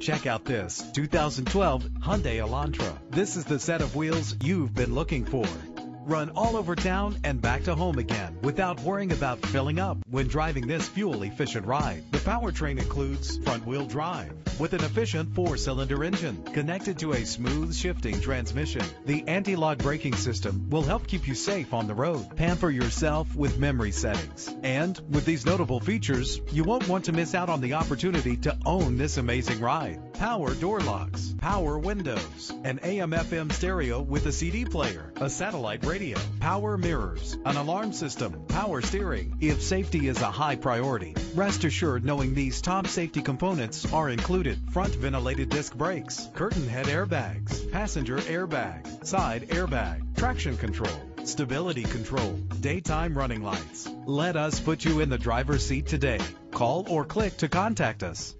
Check out this 2012 Hyundai Elantra. This is the set of wheels you've been looking for. Run all over town and back to home again without worrying about filling up when driving this fuel-efficient ride. The powertrain includes front-wheel drive with an efficient 4-cylinder engine connected to a smooth shifting transmission. The anti-lock braking system will help keep you safe on the road. Pamper yourself with memory settings. And with these notable features, you won't want to miss out on the opportunity to own this amazing ride. Power door locks, power windows, an AM/FM stereo with a CD player, a satellite radio, power mirrors, an alarm system, power steering. If safety is a high priority, rest assured knowing these top safety components are included. Front ventilated disc brakes, curtain head airbags, passenger airbag, side airbag, traction control, stability control, daytime running lights. Let us put you in the driver's seat today. Call or click to contact us.